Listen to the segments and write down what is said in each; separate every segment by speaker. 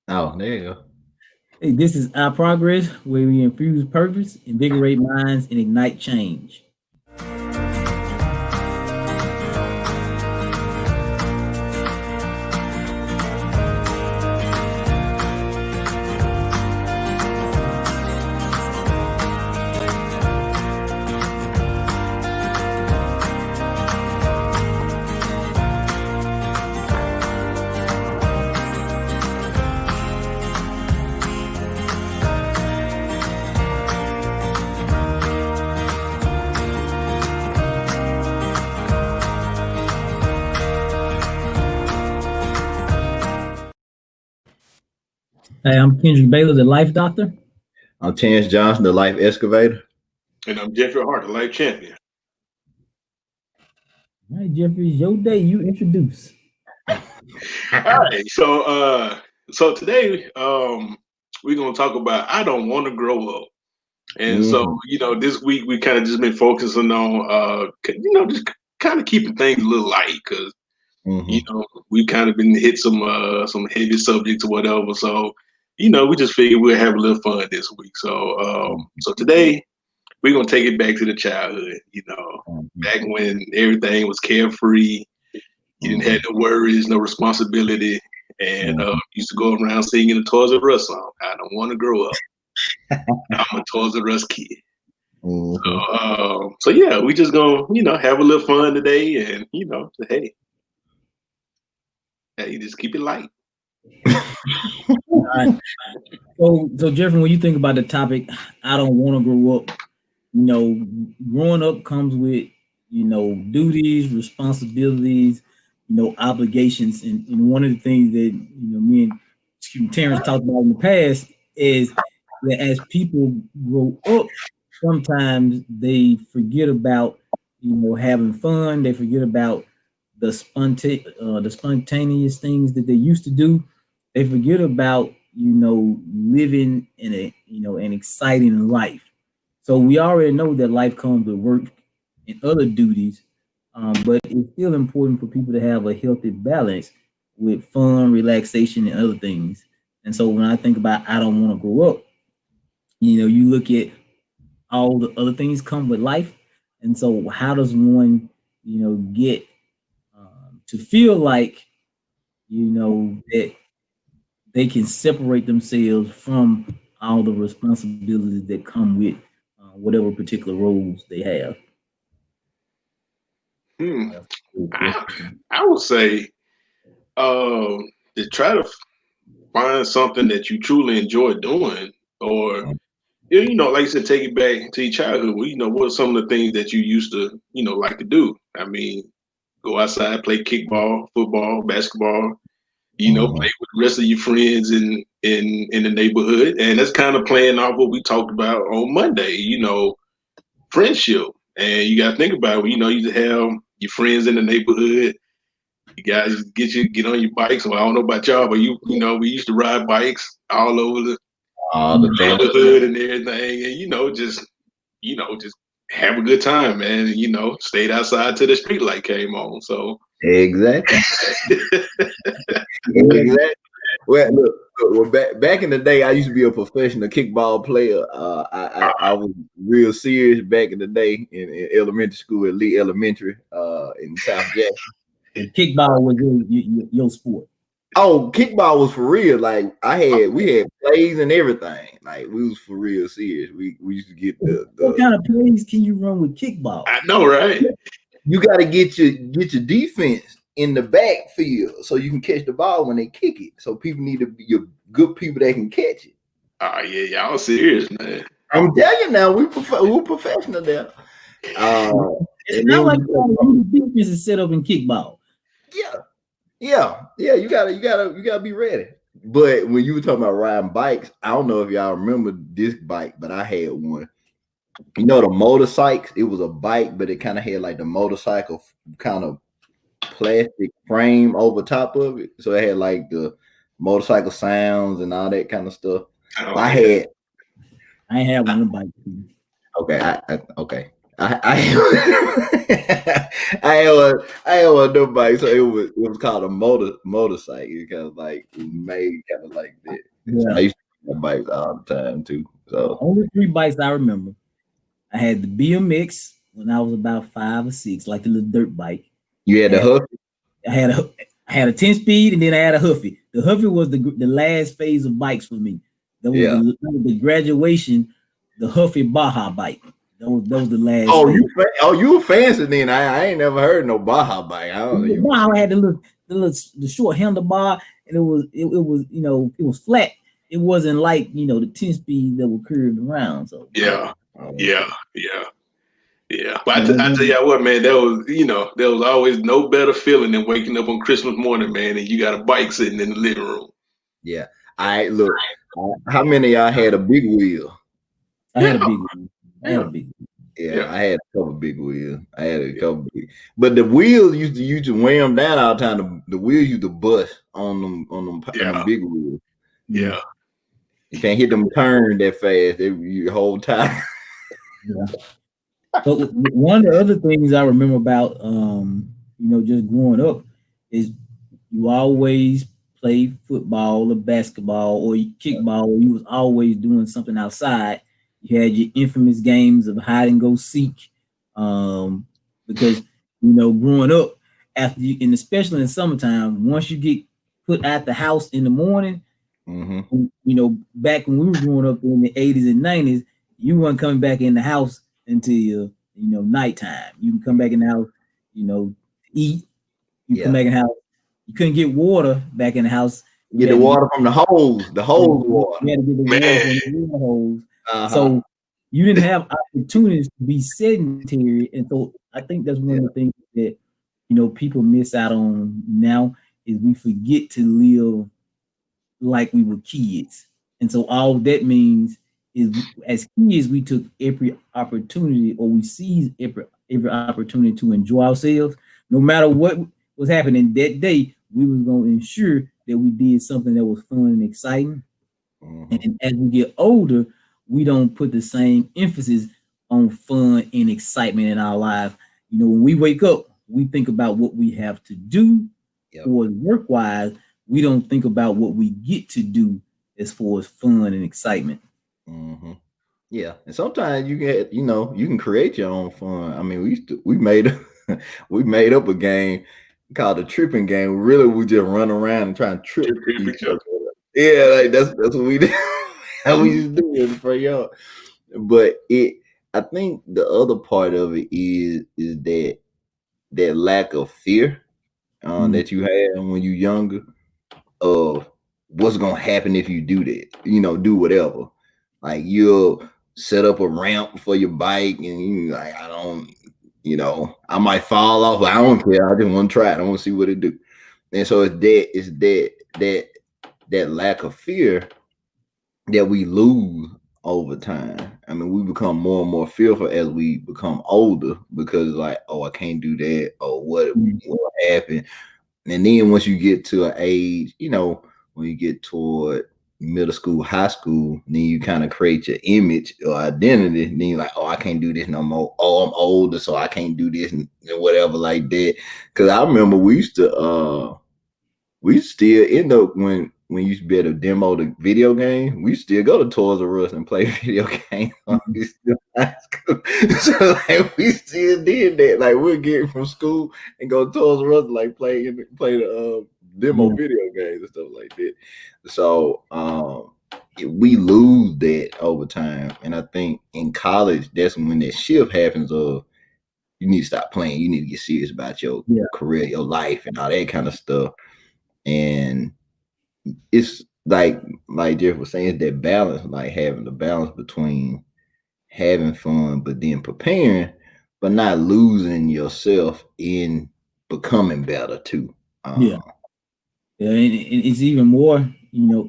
Speaker 1: Oh, there you go.
Speaker 2: Hey, this is Our Progress, where we infuse purpose, invigorate minds, and ignite change. Hey, I'm Kendrick Baylor, the Life Doctor.
Speaker 1: I'm Chance Johnson, the Life Excavator.
Speaker 3: And I'm Jeffrey Hart, the life champion.
Speaker 2: All right, Jeffrey, it's your day. You introduce.
Speaker 3: All right, so today we're gonna talk about I don't want to grow up. And so,
Speaker 1: Mm-hmm.
Speaker 3: this week we kind of just been focusing on just kind of keeping things a little light because
Speaker 1: Mm-hmm.
Speaker 3: we kind of been hit some heavy subjects or whatever. So, we just figured we'll have a little fun this week. So today we're gonna take it back to the childhood,
Speaker 1: Mm-hmm.
Speaker 3: back when everything was carefree. You didn't have no worries, no responsibility, and
Speaker 1: Mm-hmm.
Speaker 3: used to go around singing the Toys R Us song. I don't want to grow up. I'm a Toys R Us kid.
Speaker 1: Mm-hmm.
Speaker 3: So yeah, we just gonna have a little fun today, and say, hey, you just keep it light.
Speaker 2: All right. So Jeffrey, when you think about the topic, I don't want to grow up. Growing up comes with duties, responsibilities, obligations, and one of the things that me and Terrence talked about in the past is that as people grow up, sometimes they forget about having fun. They forget about the spontaneous things that they used to do. They forget about living in an exciting life. So we already know that life comes with work and other duties, but it's still important for people to have a healthy balance with fun, relaxation, and other things. And so when I think about I don't want to grow up, you look at all the other things come with life, and so how does one, get to feel like that they can separate themselves from all the responsibilities that come with whatever particular roles they have.
Speaker 3: Hmm.
Speaker 2: That's a good
Speaker 3: I,
Speaker 2: question.
Speaker 3: I would say to try to find something that you truly enjoy doing, or like I said, take it back to your childhood. Well, what are some of the things that you used to, like to do? I mean, go outside, play kickball, football, basketball.
Speaker 1: Mm-hmm.
Speaker 3: Play with the rest of your friends in the neighborhood, and that's kind of playing off what we talked about on Monday. Friendship, and you got to think about it. You have your friends in the neighborhood. You guys get on your bikes. Well, I don't know about y'all, but we used to ride bikes all over the
Speaker 1: All the time.
Speaker 3: neighborhood and everything, and just have a good time, man. And, stayed outside till the street light came on. So,
Speaker 1: Exactly. Exactly. Well, look, well, back in the day, I used to be a professional kickball player. I was real serious back in the day in elementary school at Lee Elementary in South Jackson.
Speaker 2: So kickball was your sport.
Speaker 1: Oh, kickball was for real. Like we had plays and everything. Like we was for real serious. We used to get
Speaker 2: What
Speaker 1: the
Speaker 2: kind of plays can you run with kickball?
Speaker 3: I know, right?
Speaker 1: you got to get your defense in the backfield so you can catch the ball when they kick it. So people need to be your good people that can catch it.
Speaker 3: Oh yeah, y'all serious, man.
Speaker 1: I'm telling you now, we're professional there. Uh,
Speaker 2: It's
Speaker 1: and
Speaker 2: not
Speaker 1: then
Speaker 2: like
Speaker 1: we,
Speaker 2: you got a defense is set up in kickball.
Speaker 1: yeah, yeah. You gotta be ready. But when you were talking about riding bikes, I don't know if y'all remember this bike, but I had one. The motorcycles. It was a bike, but it kind of had like the motorcycle kind of plastic frame over top of it, so it had like the motorcycle sounds and all that kind of stuff.
Speaker 3: Oh
Speaker 1: I
Speaker 3: yeah.
Speaker 1: had
Speaker 2: I ain't had one of them bikes.
Speaker 1: okay, okay. I had a dirt bike, so it was called a motorcycle because like it was made kind of like that. So I
Speaker 2: Yeah.
Speaker 1: used to ride bikes all the time too.
Speaker 2: The
Speaker 1: So
Speaker 2: only 3 bikes I remember, I had the BMX when I was about 5 or 6, like the little dirt bike.
Speaker 1: you had
Speaker 2: I
Speaker 1: the
Speaker 2: had,
Speaker 1: Huff.
Speaker 2: I had a 10 speed, and then I had a Huffy. The Huffy was the last phase of bikes for me.
Speaker 1: Yeah.
Speaker 2: That was the graduation, the Huffy Baja bike. That was the last
Speaker 1: Oh,
Speaker 2: phase.
Speaker 1: you were fancy then. I ain't never heard no Baja bike. I don't know.
Speaker 2: The Baja had the short handlebar, and it was it was flat. It wasn't like the 10 speed that were curved around. So
Speaker 3: Yeah,
Speaker 1: Oh,
Speaker 3: yeah, yeah, yeah. But I tell you what, man, there was always no better feeling than waking up on Christmas morning, man, and you got a bike sitting in the living room.
Speaker 1: yeah. I look. How many of y'all had a big wheel?
Speaker 2: I had a big one. I had a big one.
Speaker 1: Yeah,
Speaker 3: Yeah.
Speaker 1: I had a couple big wheels. I had a couple big, but the wheels used to wear them down all the time. The wheels used to bust on them on
Speaker 3: Yeah.
Speaker 1: them big wheels.
Speaker 3: Yeah.
Speaker 1: You can't hit them turn that fast. You hold time.
Speaker 2: Yeah. But one of the other things I remember about just growing up is you always played football or basketball or kickball, or you was always doing something outside. You had your infamous games of hide and go seek, because growing up after you, and especially in summertime, once you get put out the house in the morning, back when we were growing up in the 80s and 90s, you weren't coming back in the house until nighttime. You can come back in the house, eat. You come back in the house. You couldn't get water back in the house.
Speaker 1: Get the water from the hose water.
Speaker 2: You had to get the water from the hose.
Speaker 1: Uh-huh.
Speaker 2: So you didn't have opportunities to be sedentary, and so I think that's one of the things that people miss out on now is we forget to live like we were kids. And so all that means is as kids, we took every opportunity, or we seized every opportunity to enjoy ourselves. No matter what was happening that day, we was going to ensure that we did something that was fun and exciting. And as we get older, we don't put the same emphasis on fun and excitement in our life. When we wake up, we think about what we have to do or work-wise. We don't think about what we get to do as far as fun and excitement.
Speaker 1: Yeah, and sometimes you get, you can create your own fun. I mean, we made we made up a game called the tripping game. Really, we just run around and try and trip each other. Yeah, like that's what we did. How we used to do it for y'all. But I think the other part of it is that lack of fear that you had when you're younger of what's gonna happen if you do that. Do whatever. Like you'll set up a ramp for your bike, and you like, I might fall off, but I don't care. I just want to try it. I want to see what it do. And so it's that lack of fear that we lose over time. I mean, we become more and more fearful as we become older because like, oh, I can't do that, or what will happen. And then once you get to an age, when you get toward middle school, high school, then you kind of create your image or identity. And then you're like, oh, I can't do this no more. Oh, I'm older, so I can't do this and whatever like that. Because I remember we still end up when you used to be able to demo the video game, we still go to Toys R Us and play video games. So like we still did that. Like we'll get from school and go to Toys R Us and like play the demo video games and stuff like that. So we lose that over time. And I think in college, that's when that shift happens of you need to stop playing. You need to get serious about your career, your life, and all that kind of stuff. And it's like Jeff was saying, it's that balance, like having the balance between having fun, but then preparing, but not losing yourself in becoming better too.
Speaker 2: And it's even more,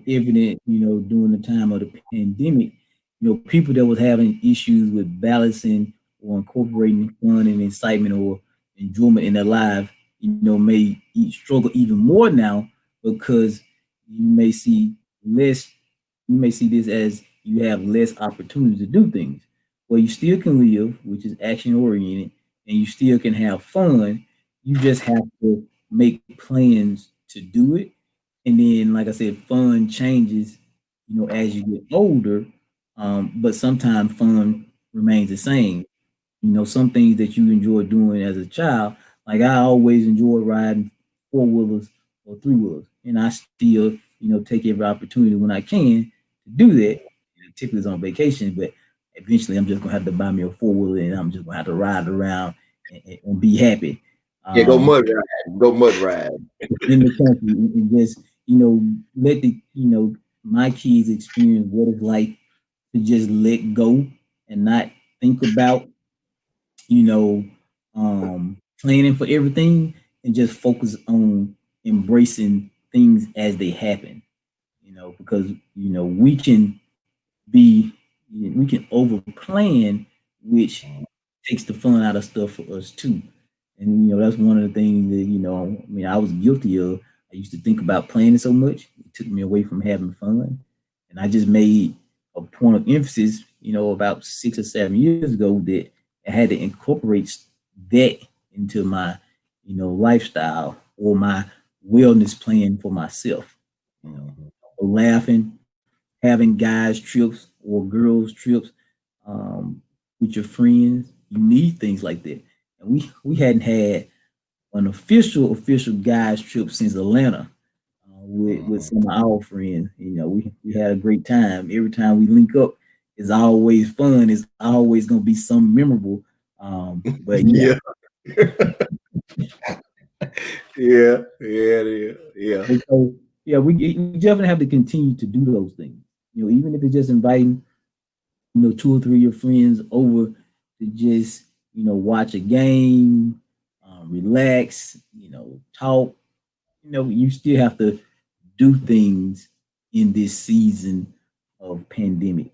Speaker 2: evident, during the time of the pandemic, people that was having issues with balancing or incorporating fun and excitement or enjoyment in their life, may struggle even more now because you may see this as you have less opportunity to do things. where you still can live, which is action oriented, and you still can have fun. You just have to make plans to do it. And then, like I said, fun changes, as you get older. But sometimes fun remains the same. Some things that you enjoy doing as a child, like I always enjoy riding four wheelers or three wheelers, and I still, take every opportunity when I can to do that. Typically it's on vacation, but eventually I'm just gonna have to buy me a four wheeler and I'm just gonna have to ride around and be happy.
Speaker 1: Yeah, go mud ride. Go mud ride.
Speaker 2: In the country and just, let the, my kids experience what it's like to just let go and not think about, you know, planning for everything and just focus on embracing things as they happen, because, be, we can over plan, which takes the fun out of stuff for us too. And, that's one of the things that, I was guilty of. I used to think about planning so much, it took me away from having fun. And I just made a point of emphasis, about 6 or 7 years ago that I had to incorporate that into my, lifestyle or my wellness plan for myself. You know, laughing, having guys trips or girls trips with your friends. You need things like that. And we hadn't had an official guys trip since Atlanta with some of our friends. We had a great time. Every time we link up, it's always fun. It's always gonna be something memorable. But
Speaker 1: yeah. Yeah.
Speaker 2: And so, yeah, we definitely have to continue to do those things. Even if it's just inviting, two or three of your friends over to just, watch a game, relax, talk. You still have to do things in this season of pandemic.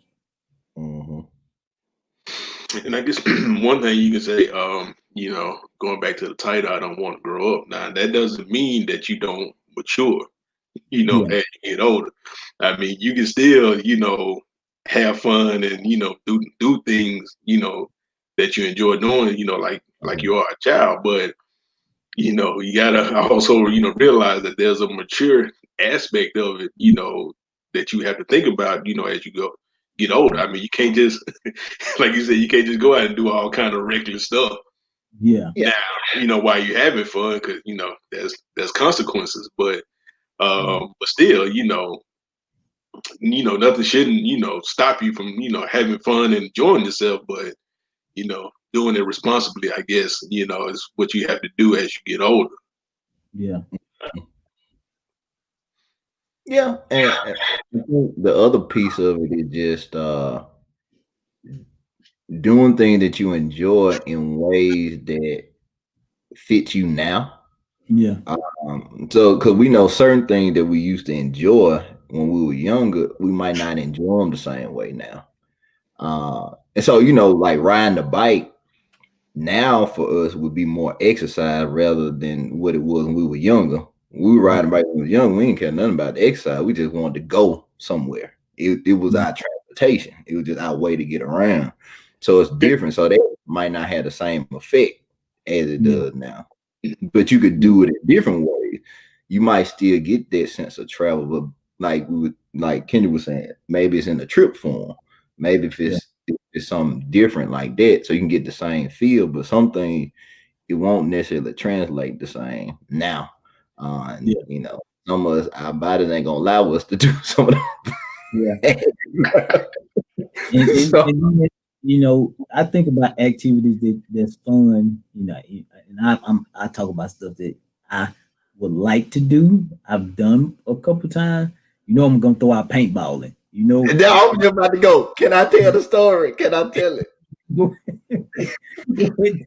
Speaker 1: Mm-hmm.
Speaker 3: And I guess one thing you can say, going back to the title, I don't want to grow up. Now, that doesn't mean that you don't mature,
Speaker 2: Yeah,
Speaker 3: as you get older. I mean, you can still, have fun and, do things, that you enjoy doing, like you are a child. But, you gotta also, realize that there's a mature aspect of it, that you have to think about, as you get older. I mean, you can't just like you said, you can't just go out and do all kind of reckless stuff
Speaker 2: yeah,
Speaker 1: Yeah.
Speaker 3: now, while you're having fun, because there's consequences. But still, nothing shouldn't, stop you from, having fun and enjoying yourself. But doing it responsibly, I guess, is what you have to do as you get older.
Speaker 2: yeah.
Speaker 1: Yeah. And I think the other piece of it is just doing things that you enjoy in ways that fit you now.
Speaker 2: Yeah,
Speaker 1: So because we know certain things that we used to enjoy when we were younger, we might not enjoy them the same way now. And so like riding the bike now for us would be more exercise rather than what it was when we were younger. When we were riding bike when we were young, we didn't care nothing about the exercise. We just wanted to go somewhere. It was
Speaker 2: yeah,
Speaker 1: our transportation. It was just our way to get around. So it's different. So they might not have the same effect as it
Speaker 2: yeah,
Speaker 1: does now. But you could do it in different ways. You might still get that sense of travel, but like Kendra was saying, maybe it's in the trip form. Maybe if
Speaker 2: yeah,
Speaker 1: it's something different like that, so you can get the same feel, but something it won't necessarily translate the same now. And
Speaker 2: yeah,
Speaker 1: some of us, our bodies ain't gonna allow us to do some of
Speaker 2: yeah.
Speaker 1: that. So
Speaker 2: I think about activities that's fun. And I talk about stuff that I would like to do. I've done a couple times. I'm gonna throw out paintballing.
Speaker 1: now I'm just about to go. Can I tell the story? Can I tell it?
Speaker 2: Go ahead.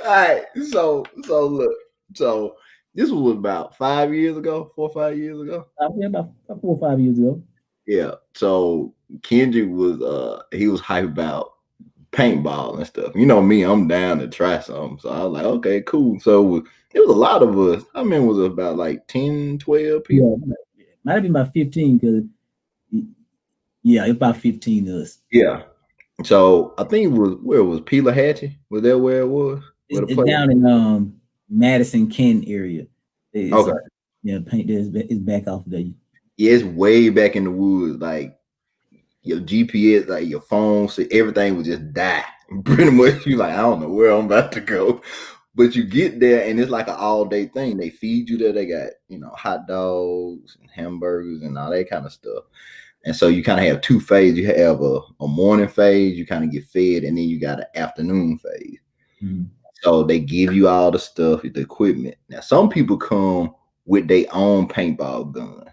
Speaker 1: All right. So look. So this was about 5 years ago, 4 or 5 years ago.
Speaker 2: About 4 or 5 years ago.
Speaker 1: Yeah. So Kendrick was he was hyped about paintball and stuff. You know me, I'm down to try something. So I was like, okay, cool. So it was a lot of us. I mean, it was about like 10, 12
Speaker 2: Yeah,
Speaker 1: people.
Speaker 2: might have been about 15 because yeah, it's about 15 of us.
Speaker 1: Yeah. So I think it was where it was Pelahatchie. Was that where it was? Where the
Speaker 2: It's
Speaker 1: place?
Speaker 2: down in Madison, Kent area. It's
Speaker 1: Okay.
Speaker 2: paint there is back off there.
Speaker 1: Yeah, it's way back in the woods. Like your GPS, like your phone, so everything would just die. Pretty much, you like, I don't know where I'm about to go. But you get there and it's like an all-day thing. They feed you there. They got, hot dogs and hamburgers and all that kind of stuff. And so you kind of have two phases. You have a morning phase, you kind of get fed, and then you got an afternoon phase.
Speaker 2: Mm-hmm.
Speaker 1: So they give you all the stuff, the equipment. Now, some people come with their own paintball gun.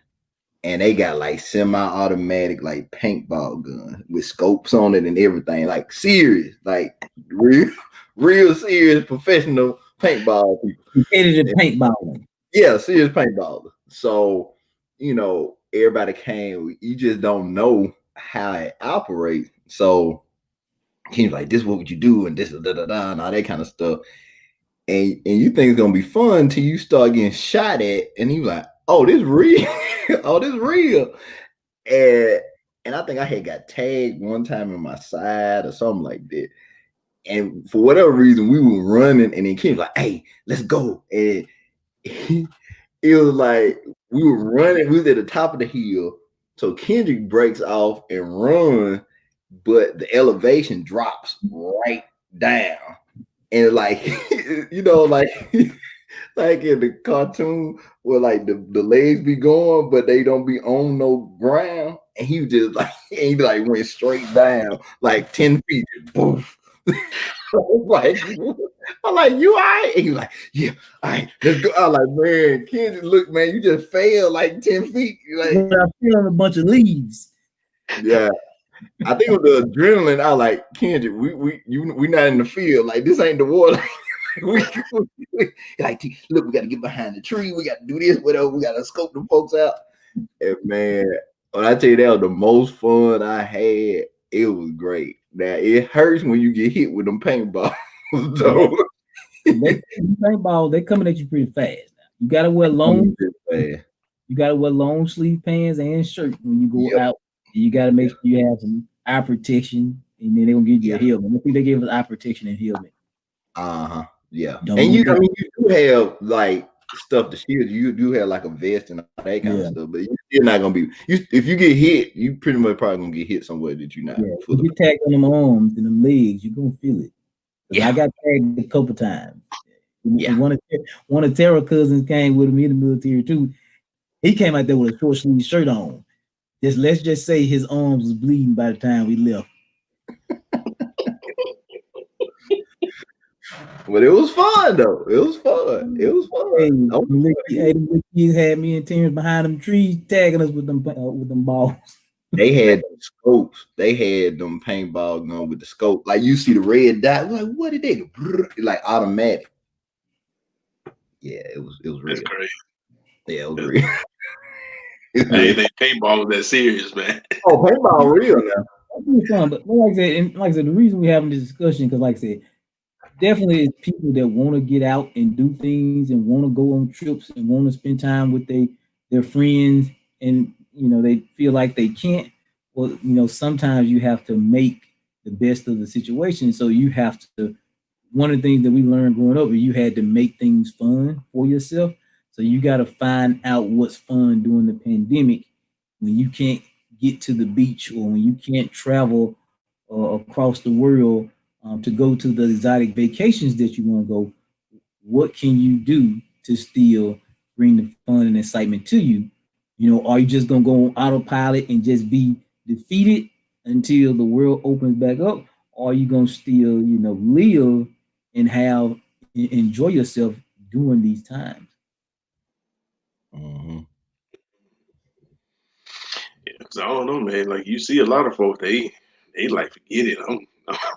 Speaker 1: And they got like semi-automatic like paintball gun with scopes on it and everything, like serious, like real serious professional paintball people.
Speaker 2: Competitive paintball.
Speaker 1: Yeah, serious paintball. So, everybody came. You just don't know how it operates. So he's like, "This what would you do?" And this and all that kind of stuff. And you think it's gonna be fun till you start getting shot at, and he's like, "Oh, this real." Oh, this real. And I think I had got tagged one time in my side or something like that. And for whatever reason, we were running, and then Kim was like, "Hey, let's go." And it was like we were running, we was at the top of the hill. So Kendrick breaks off and runs, but the elevation drops right down. And like, like like in the cartoon where like the legs be going, but they don't be on no ground. And he just like he like went straight down like 10 feet. Boom. like I'm like, you all right? And he's like, yeah, all right, let's go. I'm like, man, Kendrick, look, man, you just fell like 10 feet. Like,
Speaker 2: I feel on a bunch of leaves.
Speaker 1: Yeah. I think with the adrenaline, I was like, Kendrick, we not in the field. Like, this ain't the water. we like, look, we got to get behind the tree. We got to do this, whatever. We got to scope the folks out. And man, when I tell you that was the most fun I had, it was great. Now it hurts when you get hit with them paintballs. So.
Speaker 2: Paintball, they coming at you pretty fast. You gotta wear long. You gotta wear long sleeve pants and shirt when you go out. You gotta make sure you have some eye protection, and then they're gonna give you a helmet. I think they gave us eye protection and helmet.
Speaker 1: Yeah. And you do have like stuff to shield you. You do have like a vest and all that kind of stuff, but you're not gonna be. If you get hit, you pretty much probably gonna get hit somewhere that you're not.
Speaker 2: If you get tagged on them arms and them legs, you're gonna feel it. Yeah, I got tagged a couple times. Yeah. One of Tara's cousins came with me in the military too. He came out there with a short sleeve shirt on. Let's just say his arms was bleeding by the time we left.
Speaker 1: But it was fun though. It was fun.
Speaker 2: He had me and Terrence behind them trees, tagging us with them balls.
Speaker 1: They had scopes. They had them paintball gun with the scope. Like you see the red dot. Like, what did they do? Like automatic. Yeah, it was real.
Speaker 3: That's crazy.
Speaker 1: Yeah, it was real.
Speaker 3: Hey, they paintball was that serious, man.
Speaker 1: Oh, paintball real now.
Speaker 2: That's fun, but like I said, the reason we're having this discussion, because like I said, definitely it's people that want to get out and do things and want to go on trips and want to spend time with their friends, and they feel like they can't. Well, sometimes you have to make the best of the situation. So you have to. One of the things that we learned growing up is you had to make things fun for yourself. So you got to find out what's fun during the pandemic when you can't get to the beach or when you can't travel across the world to go to the exotic vacations that you want to go. What can you do to still bring the fun and excitement to you? Are you just going to go on autopilot and just be defeated until the world opens back up? Or are you going to still, live and enjoy yourself during these times?
Speaker 3: Yeah, cause I don't know, man. Like you see a lot of folks, they like forget it.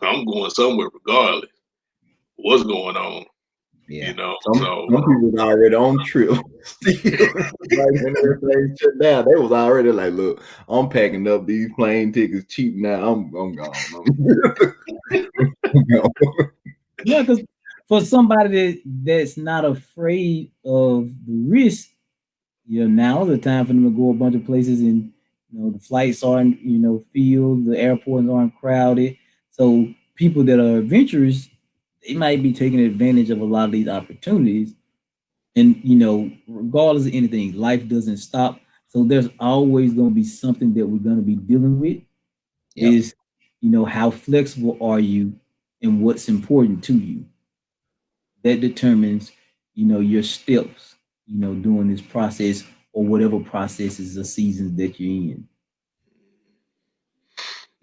Speaker 3: I'm going somewhere regardless what's going on.
Speaker 1: Yeah, some people was already on trip. Like when everything shut down, they was already like, "Look, I'm packing up these plane tickets cheap now. I'm gone."
Speaker 2: Yeah, because for somebody that's not afraid of the risk, now the time for them to go a bunch of places, and the flights aren't filled, the airports aren't crowded. So people that are adventurous, they might be taking advantage of a lot of these opportunities. And regardless of anything, life doesn't stop. So there's always going to be something that we're going to be dealing with.
Speaker 1: Yep.
Speaker 2: Is how flexible are you and what's important to you. That determines your steps during this process or whatever processes or seasons that you're in.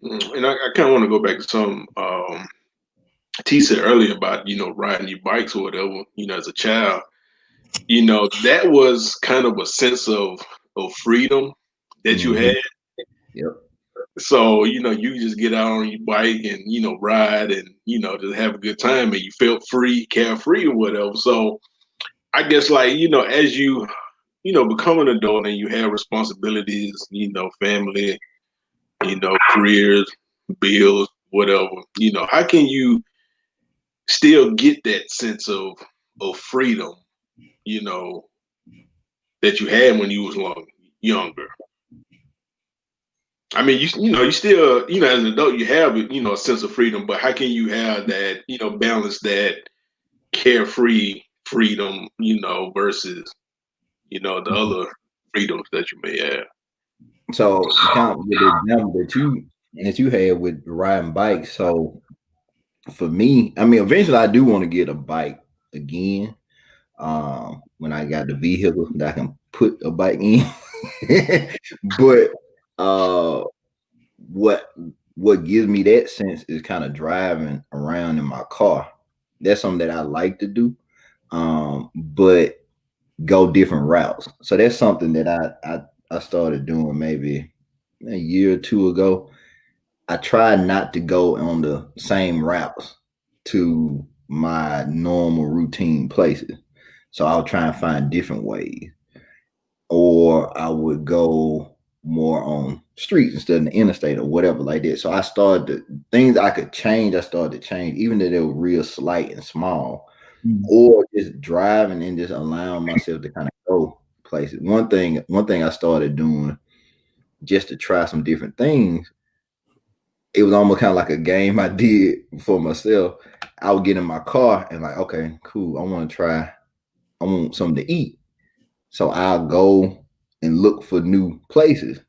Speaker 3: And I kind of want to go back to some T said earlier about riding your bikes or whatever. As a child, that was kind of a sense of freedom that you had.
Speaker 1: Yep.
Speaker 3: So you just get out on your bike and ride and just have a good time, and you felt free, carefree or whatever. So I guess like as you become an adult and you have responsibilities, family, careers, bills, whatever, how can you still get that sense of freedom, that you had when you was younger? I mean, you still, as an adult, you have, a sense of freedom, but how can you have that, balance that carefree freedom, versus, the other freedoms that you may have?
Speaker 1: So kind of with the example that you had with riding bikes. So for me, I mean, eventually I do want to get a bike again. When I got the vehicle that I can put a bike in. But what gives me that sense is kind of driving around in my car. That's something that I like to do. But go different routes. So that's something that I started doing maybe a year or two ago. I tried not to go on the same routes to my normal routine places. So I'll try and find different ways. Or I would go more on streets instead of the interstate or whatever like that. So I started things I could change, I started to change, even though they were real slight and small. Or just driving and just allowing myself to kind of go places. One thing I started doing just to try some different things, it was almost kind of like a game I did for myself. I would get in my car and like, okay, cool. I want something to eat. So I'll go and look for new places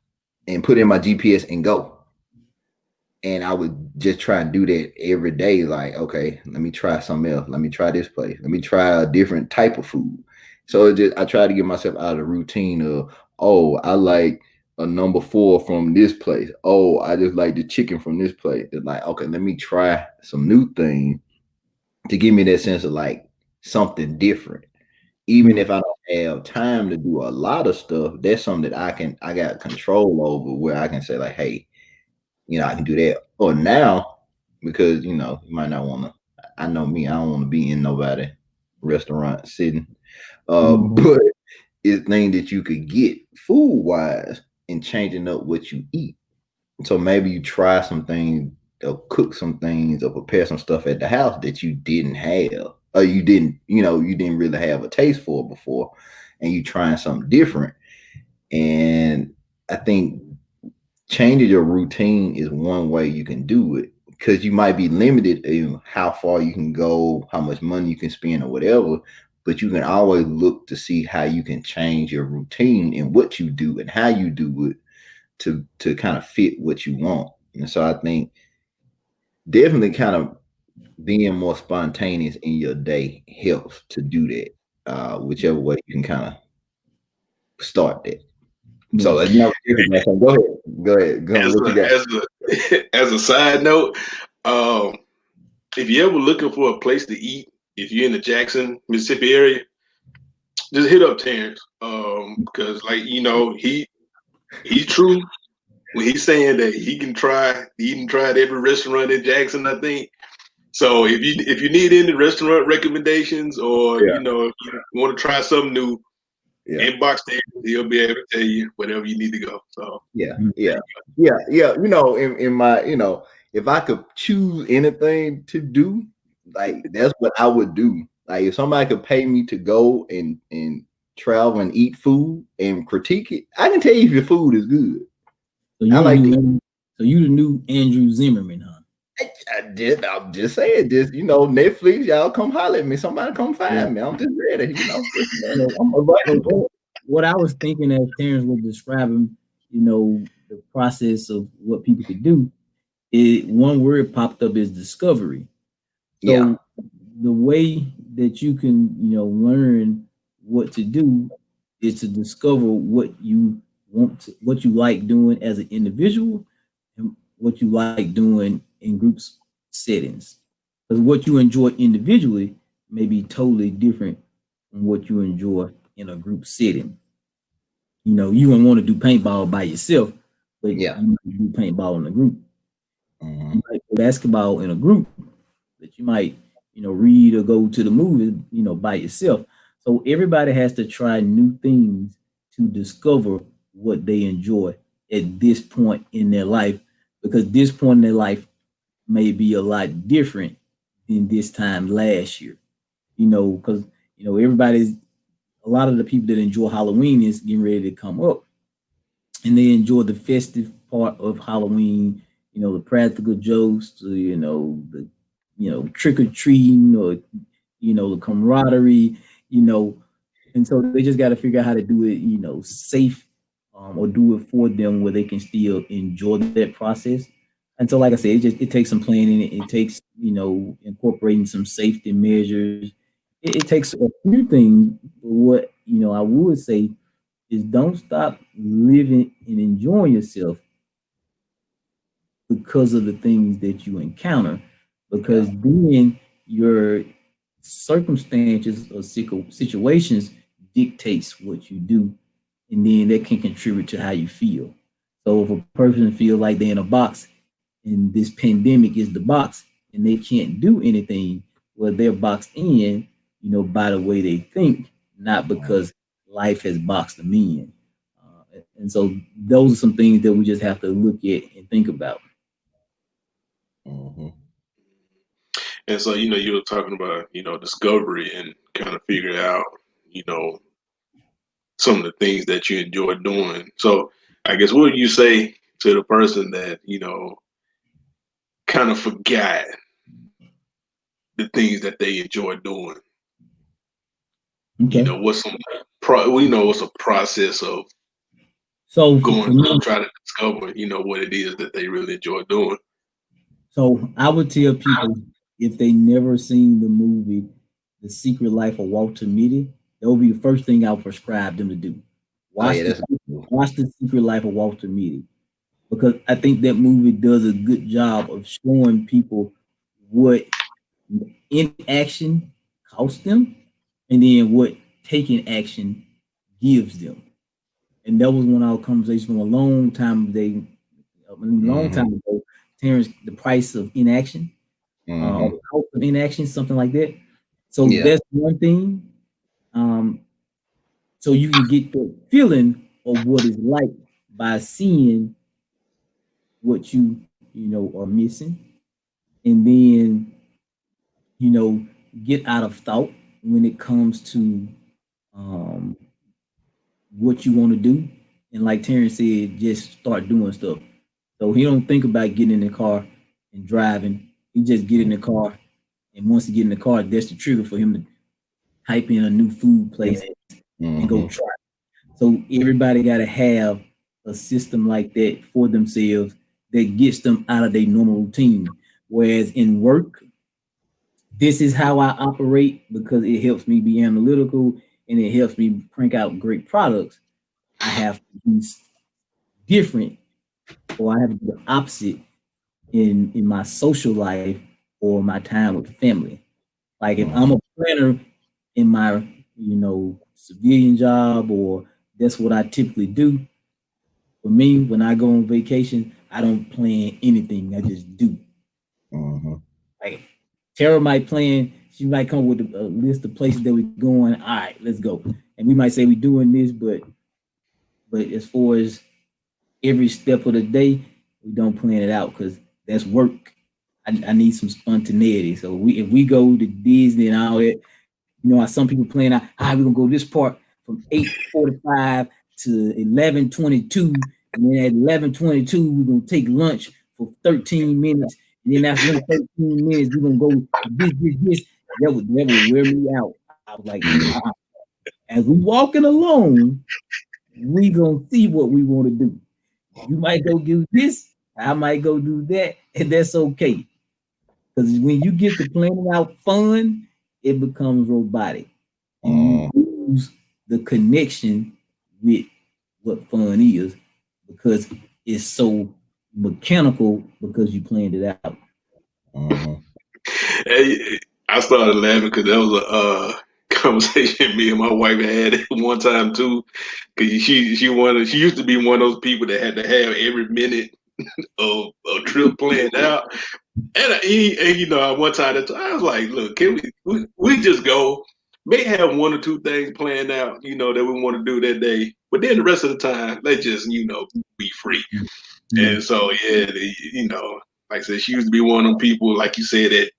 Speaker 1: and put in my GPS and go. And I would just try and do that every day. Like, okay, let me try something else. Let me try this place. Let me try a different type of food. So I try to get myself out of the routine of, oh, I like a number 4 from this place. Oh, I just like the chicken from this place. It's like, okay, let me try some new things to give me that sense of like something different. Even if I don't have time to do a lot of stuff, that's something that I got control over, where I can say like, hey, I can do that. Or now, because you might not want to. I know me, I don't want to be in nobody restaurant sitting. But it's things that you could get food wise and changing up what you eat. So maybe you try some things or cook some things or prepare some stuff at the house that you didn't have, or you didn't really have a taste for before, and you trying something different. And I think changing your routine is one way you can do it, because you might be limited in how far you can go, how much money you can spend or whatever, but you can always look to see how you can change your routine and what you do and how you do it to kind of fit what you want. And so I think definitely kind of being more spontaneous in your day helps to do that, whichever way you can kind of start that. So it's never different. So go ahead. What you got?
Speaker 3: As a side note, if you're ever looking for a place to eat, if you're in the Jackson, Mississippi area, just hit up Terrence. Because he's true when he's saying that he tried every restaurant in Jackson, I think. So if you need any restaurant recommendations, or if you want to try something new, inbox Terrence, he'll be able to tell you whatever you need to go. So
Speaker 1: yeah. In my, if I could choose anything to do, like that's what I would do. Like if somebody could pay me to go and travel and eat food and critique it, I can tell you if your food is good.
Speaker 2: So you the new Andrew Zimmerman, huh?
Speaker 1: I'm just saying this, Netflix, y'all come holler at me. Somebody come find me. I'm just ready,
Speaker 2: So what I was thinking as Terrence was describing, the process of what people could do, one word popped up is discovery. So
Speaker 1: Yeah.
Speaker 2: the way that you can, learn what to do is to discover what you what you like doing as an individual and what you like doing in groups settings. Because what you enjoy individually may be totally different from what you enjoy in a group setting. You don't want to do paintball by yourself, but
Speaker 1: Yeah.
Speaker 2: you might do paintball in a group.
Speaker 1: Mm-hmm.
Speaker 2: You might do basketball in a group, but you might, read or go to the movies, by yourself. So everybody has to try new things to discover what they enjoy at this point in their life, because this point in their life may be a lot different than this time last year. Because everybody's a lot of the people that enjoy Halloween is getting ready to come up, and they enjoy the festive part of Halloween. The practical jokes, the trick or treating, or the camaraderie, you know, and so they just got to figure out how to do it, safe, or do it for them where they can still enjoy that process. And so, like I said, it takes some planning. It takes incorporating some safety measures. It takes a few things. What I would say is don't stop living and enjoying yourself because of the things that you encounter, because then your circumstances or situations dictates what you do, and then that can contribute to how you feel. So if a person feels like they're in a box and this pandemic is the box and they can't do anything, well, they're boxed in, by the way they think, not because life has boxed them in. And so those are some things that we just have to look at and think about.
Speaker 1: Mm-hmm.
Speaker 3: And so, you were talking about, discovery and kind of figuring out, you know, some of the things that you enjoy doing. So I guess what would you say to the person that, kind of forgot the things that they enjoy doing?
Speaker 2: Okay.
Speaker 3: What's what's a process of
Speaker 2: So for
Speaker 3: going
Speaker 2: me,
Speaker 3: through trying to discover, what it is that they really enjoy doing.
Speaker 2: so I would tell people if they never seen the movie The Secret Life of Walter Mitty, that would be the first thing I would prescribe them to do.
Speaker 1: Oh
Speaker 2: Watch
Speaker 1: yeah,
Speaker 2: the
Speaker 1: that's cool.
Speaker 2: Watch The Secret Life of Walter Mitty, because I think that movie does a good job of showing people what inaction costs them, and then what taking action gives them. And that was one of our conversations from a long
Speaker 1: Mm-hmm.
Speaker 2: time ago. Terrence, the price of inaction, or
Speaker 1: Mm-hmm.
Speaker 2: the cost of inaction, something like that. So
Speaker 1: Yeah.
Speaker 2: that's one thing. Um, so you can get the feeling of what it's like by seeing what you are missing, and then you know get out of thought when it comes to um, what you want to do, and like Terrence said, just start doing stuff. So he don't think about getting in the car and driving. He just get in the car, and once he get in the car, that's the trigger for him to type in a new food place and go
Speaker 1: Mm-hmm.
Speaker 2: try. So everybody got to have a system like that for themselves that gets them out of their normal routine. Whereas in work, this is how I operate because it helps me be analytical and it helps me crank out great products. I have to be different, or I have to do the opposite in my social life or my time with family. Like if I'm
Speaker 1: Mm-hmm.
Speaker 2: a planner in my, civilian job, or that's what I typically do. For me, when I go on vacation, I don't plan anything. I just do.
Speaker 1: Mm-hmm.
Speaker 2: Like Tara might plan, she might come with a list of places that we're going. All right, let's go. And we might say we're doing this, but as far as every step of the day, we don't plan it out because that's work. I need some spontaneity. So if we go to Disney and all that, how some people plan out, we're gonna go this part from 8:45 to 11:22, and then at 11:22 we're gonna take lunch for 13 minutes, And then after 13 minutes, we're gonna go this. That would wear me out. I was like, as we walking along, we gonna see what we want to do. You might go do this, I might go do that, and that's okay. Because when you get to planning out fun, it becomes robotic. And you lose the connection with what fun is because it's so mechanical because you planned it out.
Speaker 3: Hey, I started laughing because that was a conversation me and my wife had one time too. Because she used to be one of those people that had to have every minute of a trip planned out. And one time I was like, look, can we just go? May have one or two things planned out, that we want to do that day, but then the rest of the time, let's just, be free. And so, yeah, like I said, she used to be one of them people, like you said, at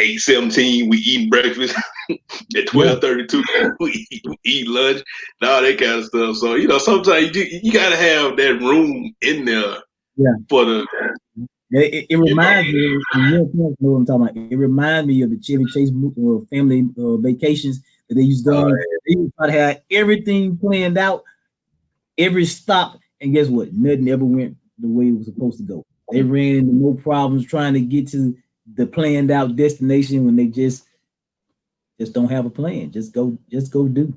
Speaker 3: 8:17, we eat breakfast. At 12:32, we eat lunch, and all that kind of stuff. So, sometimes you got to have that room in there for the.
Speaker 2: It reminds me. You know what I'm talking about. It reminds me of the Chevy Chase family vacations that they used to go on. They used to have everything planned out, every stop, and guess what? Nothing ever went the way it was supposed to go. They ran into no problems trying to get to the planned out destination when they just don't have a plan. Just go do.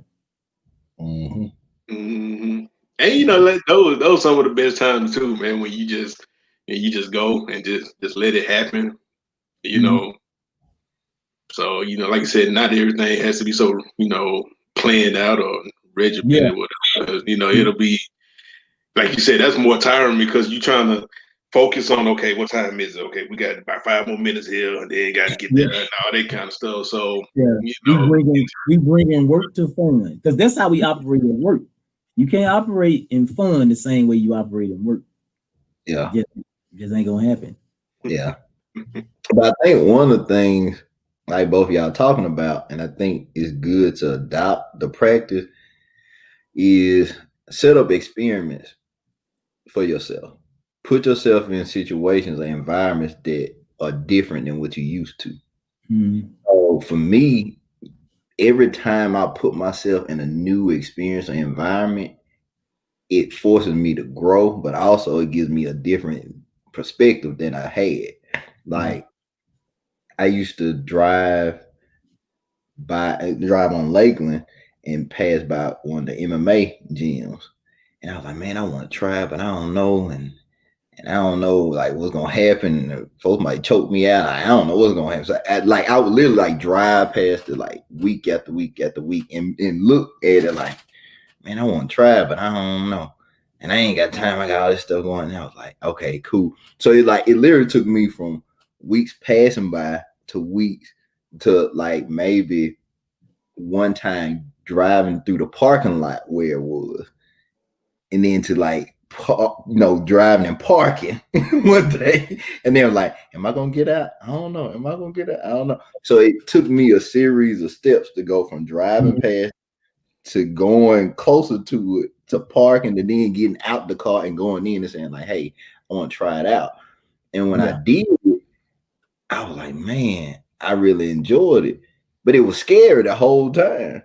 Speaker 3: And those some of the best times too, man. When you just go and just let it happen, So like I said, not everything has to be so planned out or regimented or whatever. It'll be like you said, that's more tiring because you're trying to focus on, okay, what time is it? Okay, we got about 5 more minutes here, and then got to get there and all that kind of stuff. So
Speaker 2: we bring in work to fun because that's how we operate at work. You can't operate in fun the same way you operate in work.
Speaker 1: Yeah,
Speaker 2: just ain't gonna happen.
Speaker 1: Yeah, but I think one of the things like both of y'all talking about, and I think is good to adopt the practice, is set up experiments for yourself. Put yourself in situations or environments that are different than what you used to. So for me, every time I put myself in a new experience or environment, it forces me to grow, but also it gives me a different perspective than I had. Like I used to drive on Lakeland and pass by one of the MMA gyms. And I was like, man, I want to try, but I don't know. And I don't know like what's gonna happen. Folks might choke me out. I don't know what's gonna happen. So I would literally like drive past it like week after week after week and look at it like, man, I want to try, but I don't know. And I ain't got time. I got all this stuff going. And I was like, okay, cool. So it literally took me from weeks passing by to weeks to like maybe one time driving through the parking lot where it was, and then to like driving and parking one day, and then like, am I gonna get out? I don't know. Am I gonna get out? I don't know. So it took me a series of steps to go from driving past to going closer to it to parking, and then getting out the car and going in and saying like, hey, I want to try it out. And when I did it, I was like, man, I really enjoyed it, but it was scary the whole time.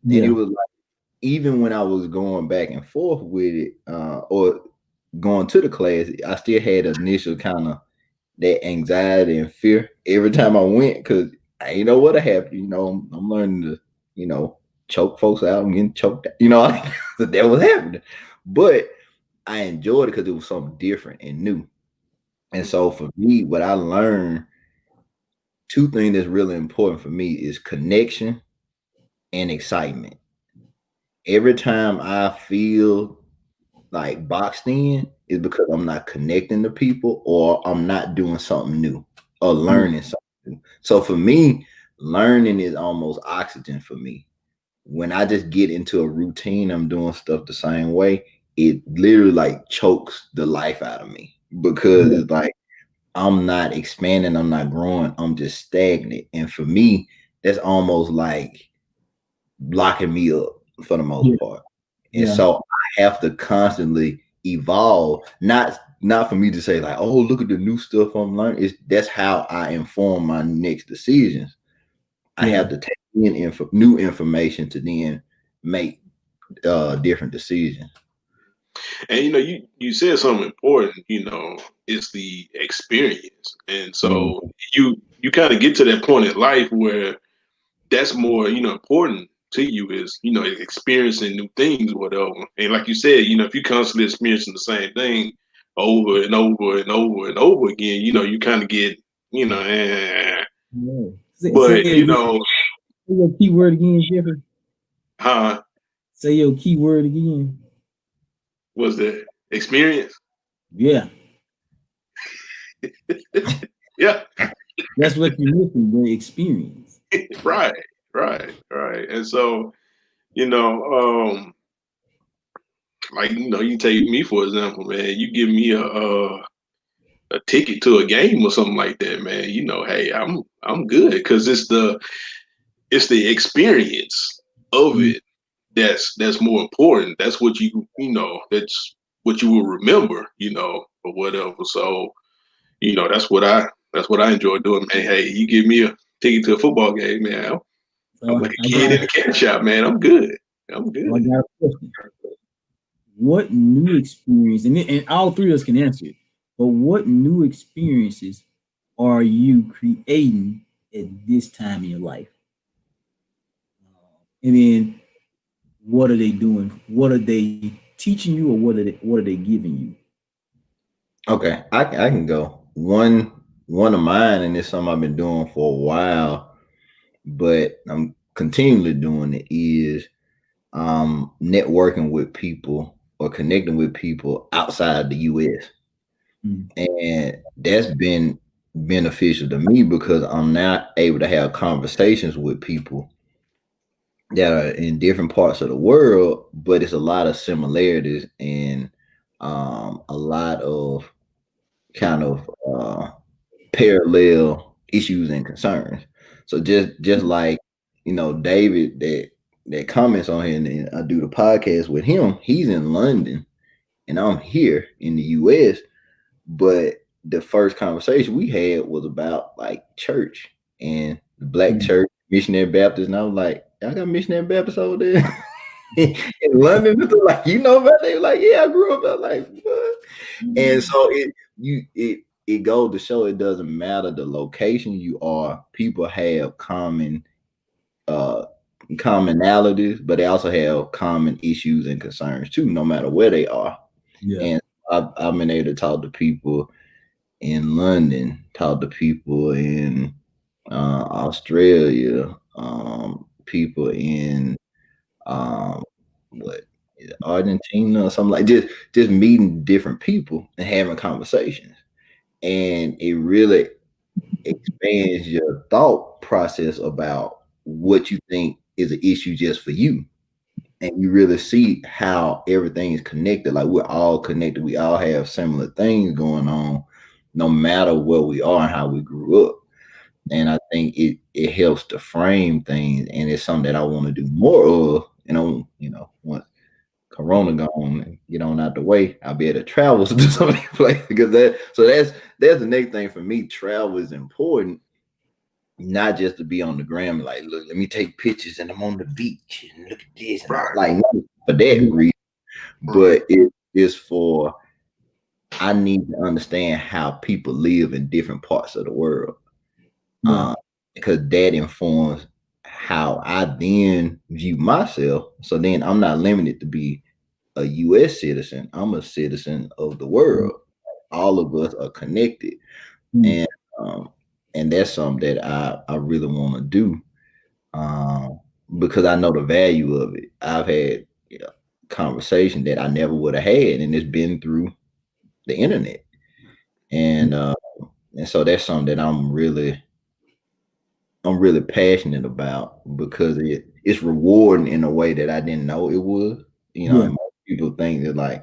Speaker 1: And it was like, even when I was going back and forth with it, or going to the class, I still had initial kind of that anxiety and fear every time I went, because I ain't know what happened. I'm learning to, choke folks out and getting choked out. That was happening. But I enjoyed it because it was something different and new. And so for me, what I learned, two things that's really important for me is connection and excitement. Every time I feel like boxed in is because I'm not connecting to people, or I'm not doing something new or learning something new. So for me, learning is almost oxygen for me. When I just get into a routine, I'm doing stuff the same way, it literally like chokes the life out of me, because it's like I'm not expanding, I'm not growing, I'm just stagnant. And for me, that's almost like locking me up for the most part. And so I have to constantly evolve, not not for me to say like, oh, look at the new stuff I'm learning. That's how I inform my next decisions. I have to take in new information to then make different decisions.
Speaker 3: And you said something important. It's the experience, and so you kind of get to that point in life where that's more important to you is experiencing new things or whatever. And like you said, if you constantly experiencing the same thing over and over and over and over again, you kind of get but
Speaker 2: say your keyword again, Jeffrey. Say your keyword again.
Speaker 3: Was the experience?
Speaker 2: Yeah.
Speaker 3: Yeah.
Speaker 2: That's what you're missing, the experience.
Speaker 3: Right. And so, like you take me for example, man. You give me a ticket to a game or something like that, man. Hey, I'm good because it's the experience of it that's more important. That's what that's what you will remember, or whatever. So, that's what I enjoy doing, man. Hey, you give me a ticket to a football game, man. I'm like a kid in the candy shop, man. I'm good.
Speaker 2: I got a question. What new experience, and all three of us can answer it, but what new experiences are you creating at this time in your life? And then what are they doing? What are they teaching you, or what are they giving you?
Speaker 1: Okay, I can go. One of mine, and it's something I've been doing for a while, but I'm continually doing it, is networking with people or connecting with people outside the US. And that's been beneficial to me because I'm now able to have conversations with people that are in different parts of the world, but it's a lot of similarities and a lot of kind of parallel issues and concerns. So just like David that comments on here, and I do the podcast with him. He's in London, and I'm here in the U.S. But the first conversation we had was about like church and the black church, missionary Baptist, and I was like, "Y'all got missionary Baptist over there in London?" Like, about that? Like, yeah, I grew up. I was like, what? And so it goes to show it doesn't matter the location you are. People have commonalities, but they also have common issues and concerns too, no matter where they are.
Speaker 2: Yeah.
Speaker 1: And I've been able to talk to people in London, talk to people in Australia, people in Argentina or something, like just meeting different people and having conversations. And it really expands your thought process about what you think is an issue just for you. And you really see how everything is connected. Like, we're all connected. We all have similar things going on, no matter where we are and how we grew up. And I think it helps to frame things, and it's something that I want to do more of. Once Corona gone and get on out the way, I'll be able to travel to some of these places, because that's the next thing for me. Travel is important, not just to be on the gram, like, look, let me take pictures and I'm on the beach and look at this, like, for that reason. But it is for, I need to understand how people live in different parts of the world, because that informs how I then view myself. So then I'm not limited to be a U.S. citizen. I'm a citizen of the world. All of us are connected, and that's something that I really want to do, because I know the value of it. I've had conversation that I never would have had, and it's been through the internet, and so that's something that I'm really passionate about, because it's rewarding in a way that I didn't know it was. And most people think that, like,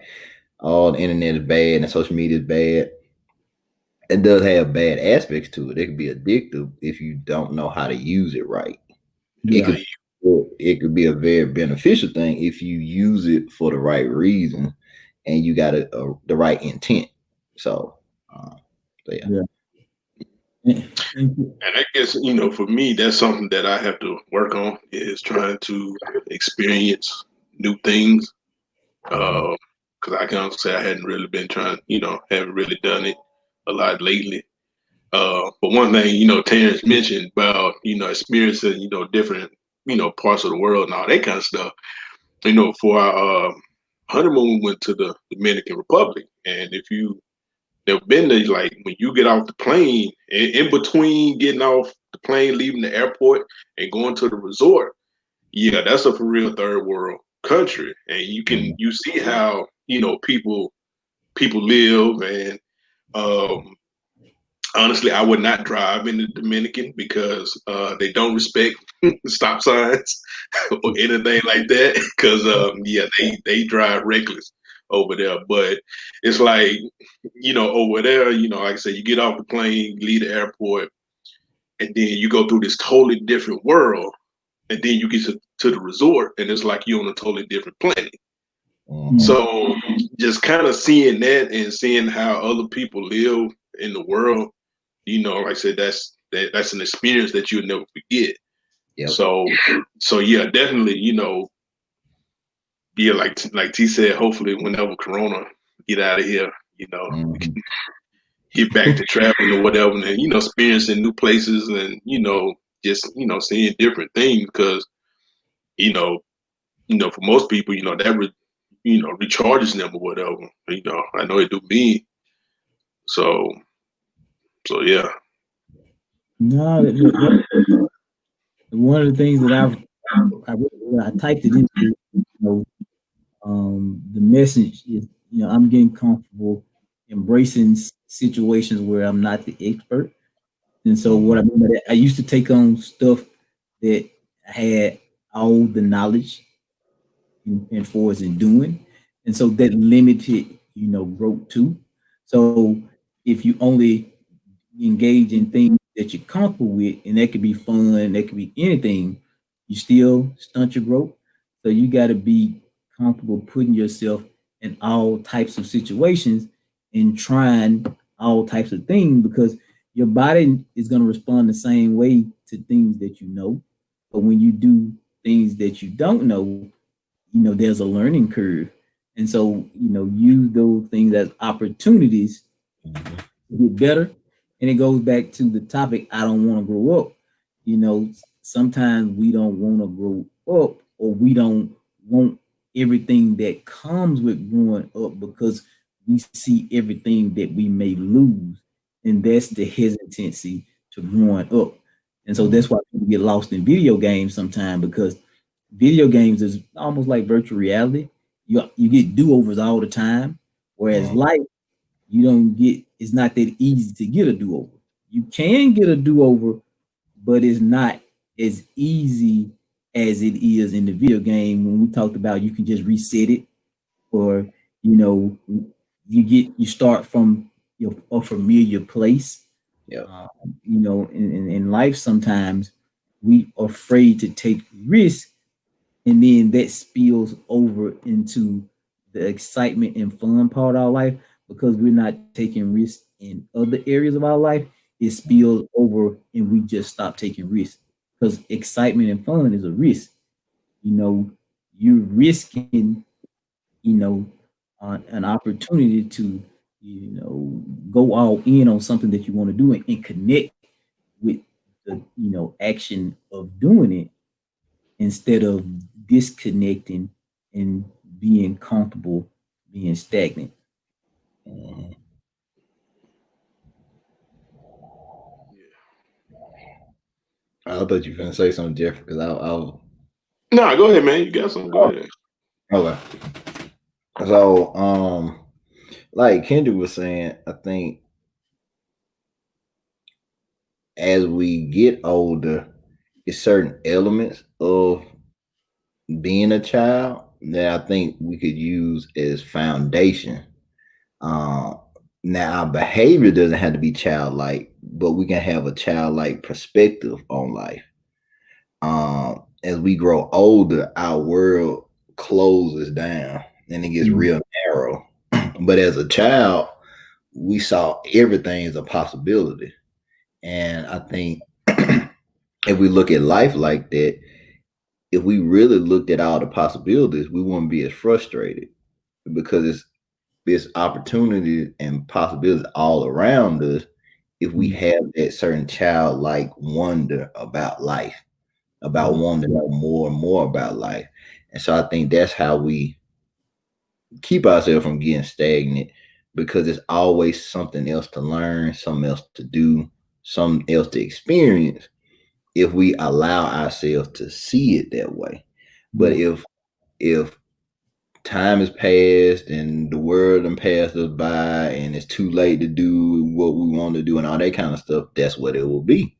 Speaker 1: the internet is bad and social media is bad. It does have bad aspects to it. It can be addictive if you don't know how to use it right. It could be a very beneficial thing if you use it for the right reason and you got the right intent. So, yeah.
Speaker 3: And I guess, for me, that's something that I have to work on, is trying to experience new things. Because I can say I hadn't really been trying, haven't really done it a lot lately. But one thing, Terrence mentioned about, experiencing, different, parts of the world and all that kind of stuff. For our honeymoon, we went to the Dominican Republic. And if you never been there, like when you get off the plane, in between getting off the plane, leaving the airport and going to the resort, yeah, that's a for real third world country. And you see how, people live. And honestly, I would not drive in the Dominican because they don't respect stop signs or anything like that. Because yeah, they drive reckless over there. But it's like, over there, like I said, you get off the plane, leave the airport, and then you go through this totally different world, and then you get to the resort, and it's like you're on a totally different planet. So just kind of seeing that and seeing how other people live in the world, like I said, that's an experience that you'll never forget.
Speaker 1: Yep.
Speaker 3: So yeah, definitely, yeah, like T said, hopefully whenever Corona get out of here, we can get back to traveling or whatever, and experiencing new places, and just seeing different things, because for most people, that recharges them or whatever. I know it do me. So yeah.
Speaker 2: No, one of the things that I typed it into, the message is, I'm getting comfortable embracing situations where I'm not the expert. And so what I mean by that, I used to take on stuff that I had all the knowledge and for us in doing. And so that limited, growth too. So if you only engage in things that you're comfortable with, and that could be fun, that could be anything, you still stunt your growth. So you got to be comfortable putting yourself in all types of situations and trying all types of things, because your body is going to respond the same way to things that you know. But when you do things that you don't know, there's a learning curve. And so, use those things as opportunities to get better. And it goes back to the topic, I don't want to grow up. Sometimes we don't want to grow up, or we don't want everything that comes with growing up, because we see everything that we may lose. And that's the hesitancy to growing up. And so that's why people get lost in video games sometimes, because video games is almost like virtual reality. You get do-overs all the time, whereas life, you don't get, it's not that easy to get a do-over. You can get a do-over, but it's not as easy as it is in the video game. When we talked about, you can just reset it, or you start from a familiar place.
Speaker 1: Yeah.
Speaker 2: In life, sometimes we are afraid to take risks, and then that spills over into the excitement and fun part of our life, because we're not taking risks in other areas of our life. It spills over, and we just stop taking risks, because excitement and fun is a risk. You're risking, an opportunity to, go all in on something that you want to do, and connect with the, action of doing it, instead of disconnecting and being comfortable, being stagnant.
Speaker 1: I thought you were gonna say something, Jeff, because I'll.
Speaker 3: No, go ahead, man. You got something? Go ahead.
Speaker 1: Okay. So, like Kendrick was saying, I think as we get older, it's certain elements of being a child that I think we could use as foundation. Now, our behavior doesn't have to be childlike, but we can have a childlike perspective on life. As we grow older, our world closes down and it gets real narrow. But as a child, we saw everything as a possibility. And I think if we look at life like that, if we really looked at all the possibilities, we wouldn't be as frustrated because it's opportunities and possibilities all around us if we have that certain childlike wonder about life, about wanting to know more and more about life. And so I think that's how we keep ourselves from getting stagnant, because there's always something else to learn, something else to do, something else to experience if we allow ourselves to see it that way. But if time has passed and the world done passed us by and it's too late to do what we want to do and all that kind of stuff, that's what it will be.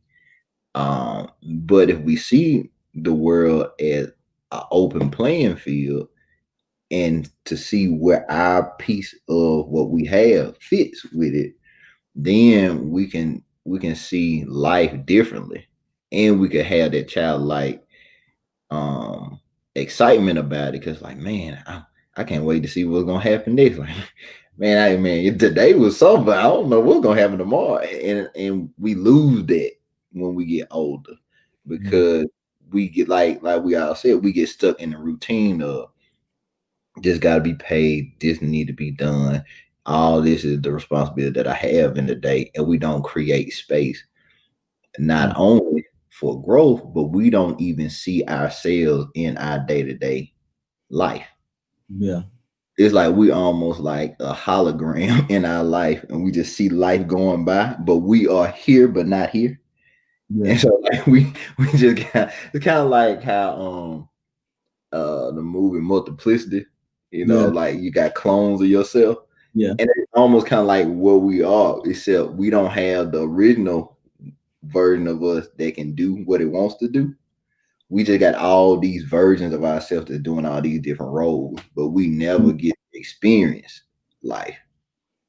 Speaker 1: But if we see the world as an open playing field and to see where our piece of what we have fits with it, then we can see life differently, and we could have that childlike excitement about it, because like, man, I can't wait to see what's gonna happen next. Like, man, today was something. I don't know what's gonna happen tomorrow, and we lose that when we get older, because we get like we all said, we get stuck in the routine of this got to be paid, this need to be done. All this is the responsibility that I have in the day, and we don't create space not only for growth, but we don't even see ourselves in our day-to-day life.
Speaker 2: Yeah.
Speaker 1: It's like we almost like a hologram in our life, and we just see life going by, but we are here but not here.
Speaker 2: Yeah.
Speaker 1: And so like we just it's kind of like how the movie Multiplicity, like you got clones of yourself.
Speaker 2: Yeah.
Speaker 1: And it's almost kind of like what we are, except we don't have the original version of us that can do what it wants to do. We just got all these versions of ourselves that's doing all these different roles, but we never get to experience life.